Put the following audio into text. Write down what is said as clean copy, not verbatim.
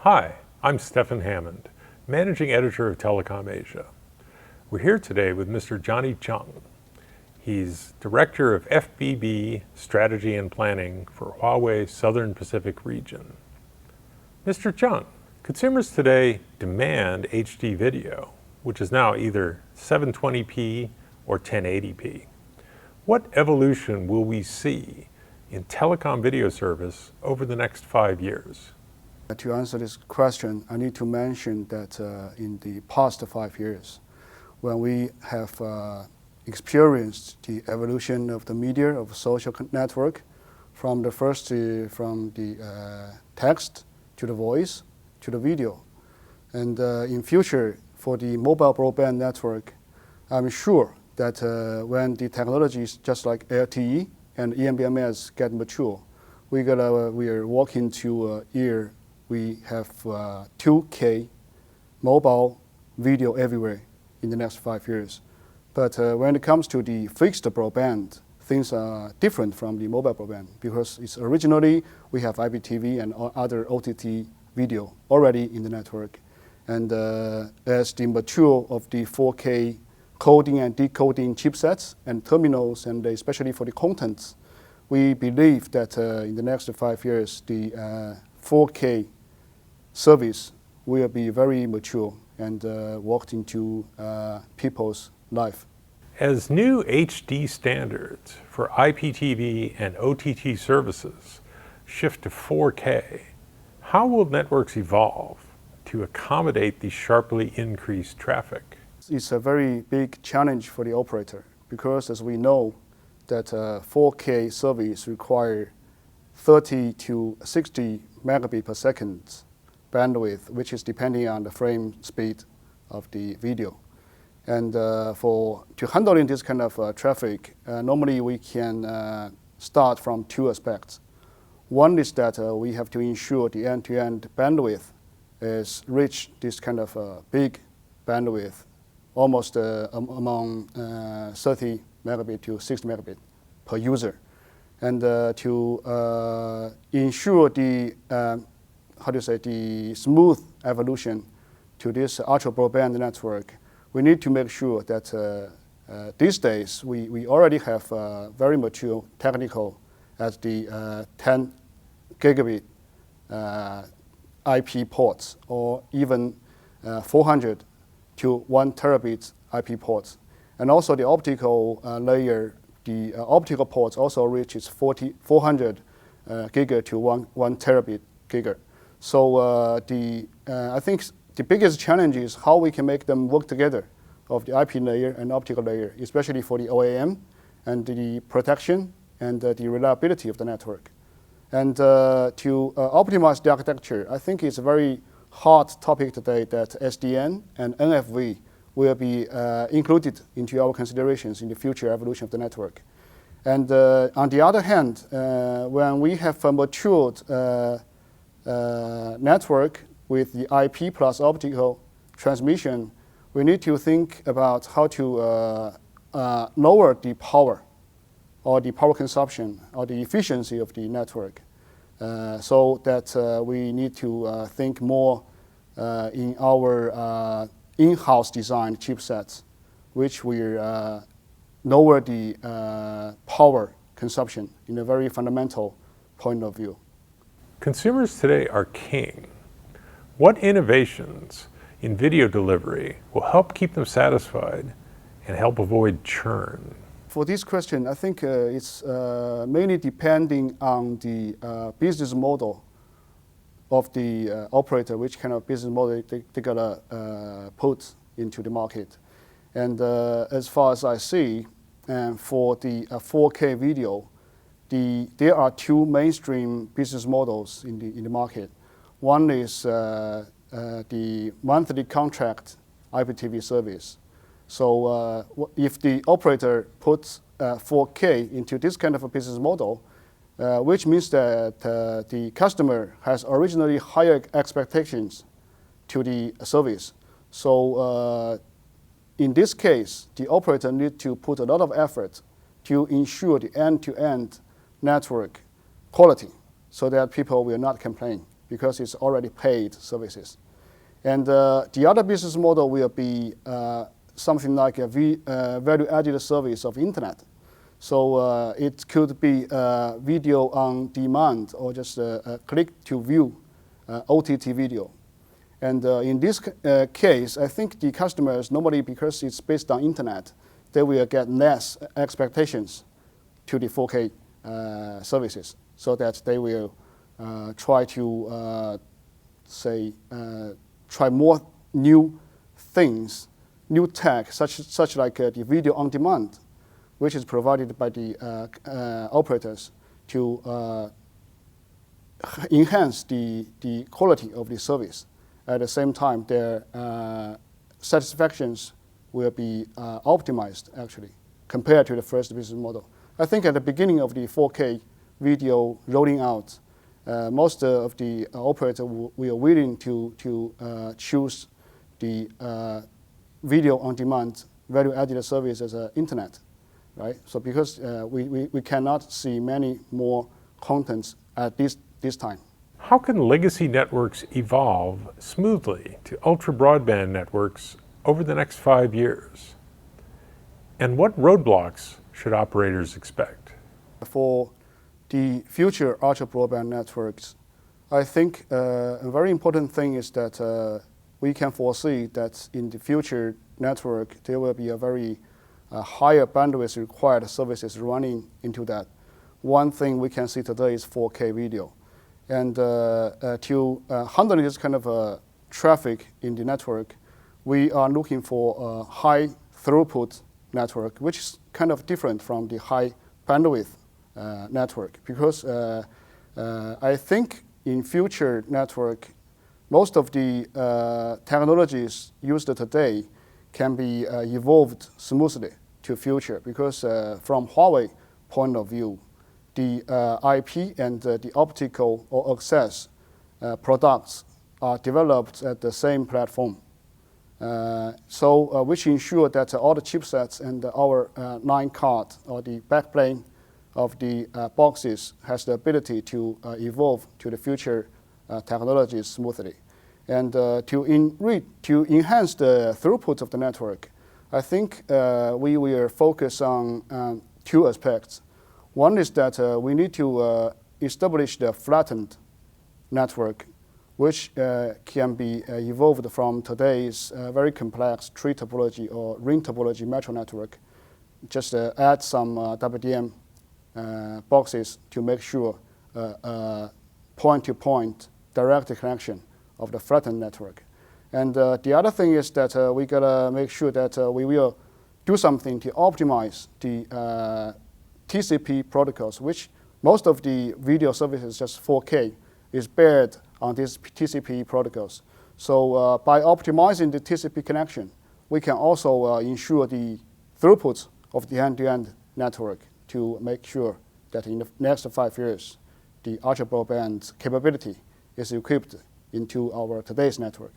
Hi, I'm Stephen Hammond, Managing Editor of TelecomAsia. We're here today with Mr. Johnny Zhang. He's Director of FBB Strategy and Planning for Huawei Southern Pacific region. Mr. Zhang, consumers today demand HD video, which is now either 720p or 1080p. What evolution will we see in telecom video service over the next 5 years? To answer this question, I need to mention that in the past 5 years, when we have experienced the evolution of the media, of social network, from the text to the voice to the video. And in future, for the mobile broadband network, I'm sure that when the technologies just like LTE and eMBMS get mature, we are walking to a year we have 2K mobile video everywhere in the next 5 years. But when it comes to the fixed broadband, things are different from the mobile broadband because it's originally we have IPTV and other OTT video already in the network. And as the mature of the 4K coding and decoding chipsets and terminals, and especially for the contents, we believe that in the next 5 years, the 4K service will be very mature and walked into people's life. As new HD standards for IPTV and OTT services shift to 4K, how will networks evolve to accommodate the sharply increased traffic? It's a very big challenge for the operator because, as we know, that 4K service require 30 to 60 megabit per second bandwidth, which is depending on the frame speed of the video. And to handling this kind of traffic, normally we can start from two aspects. One is that we have to ensure the end-to-end bandwidth is reach this kind of big bandwidth, almost among 30 megabit to 60 megabit per user. And to ensure the the smooth evolution to this ultra broadband network, we need to make sure that these days we already have very mature technical as the 10 gigabit IP ports, or even 400 to 1 terabit IP ports. And also the optical layer, the optical ports also reaches 400 giga to 1 terabit giga. So I think the biggest challenge is how we can make them work together of the IP layer and optical layer, especially for the OAM and the protection and the reliability of the network. And to optimize the architecture, I think it's a very hot topic today that SDN and NFV will be included into our considerations in the future evolution of the network. And on the other hand, when we have a matured network with the IP plus optical transmission, we need to think about how to lower the power or the power consumption or the efficiency of the network, so that we need to think more in our in-house designed chipsets, which will lower the power consumption in a very fundamental point of view. Consumers today are king. What innovations in video delivery will help keep them satisfied and help avoid churn? For this question, I think it's mainly depending on the business model of the operator, which kind of business model they gotta put into the market. And as far as I see, for the 4K video, there are two mainstream business models in the market. One is the monthly contract IPTV service. So if the operator puts 4K into this kind of a business model, which means that the customer has originally higher expectations to the service. So in this case, the operator needs to put a lot of effort to ensure the end-to-end network quality so that people will not complain because it's already paid services. And the other business model will be something like a value-added service of internet. So it could be video on demand or just a click-to-view OTT video. And in this case, I think the customers normally, because it's based on internet, they will get less expectations to the 4K services, so that they will try to try more new things, new tech, such like the video on demand, which is provided by the operators to enhance the quality of the service. At the same time, their satisfactions will be optimized, actually, compared to the first business model. I think at the beginning of the 4K video rolling out, most of the operators were willing to choose the video on demand value-added service as internet, right? So because we cannot see many more contents at this time. How can legacy networks evolve smoothly to ultra-broadband networks over the next 5 years? And what roadblocks should operators expect? For the future ultra-broadband networks, I think a very important thing is that we can foresee that in the future network, there will be a very higher bandwidth required services running into that. One thing we can see today is 4K video. And to handle this kind of traffic in the network, we are looking for a high throughput network, which is kind of different from the high bandwidth network. Because I think in future network, most of the technologies used today can be evolved smoothly to future. Because from Huawei point of view, the IP and the optical or access products are developed at the same platform. Which ensure that all the chipsets and our line card or the backplane of the boxes has the ability to evolve to the future technologies smoothly. And to enhance the throughput of the network, I think we will focus on two aspects. One is that we need to establish the flattened network, which can be evolved from today's very complex tree topology or ring topology metro network. Just add some WDM boxes to make sure point-to-point direct connection of the flattened network. And the other thing is that we gotta make sure that we will do something to optimize the TCP protocols, which most of the video services, just 4K, is based on these TCP protocols. So by optimizing the TCP connection, we can also ensure the throughput of the end-to-end network to make sure that in the next 5 years, the ultra broadband capability is equipped into our today's network.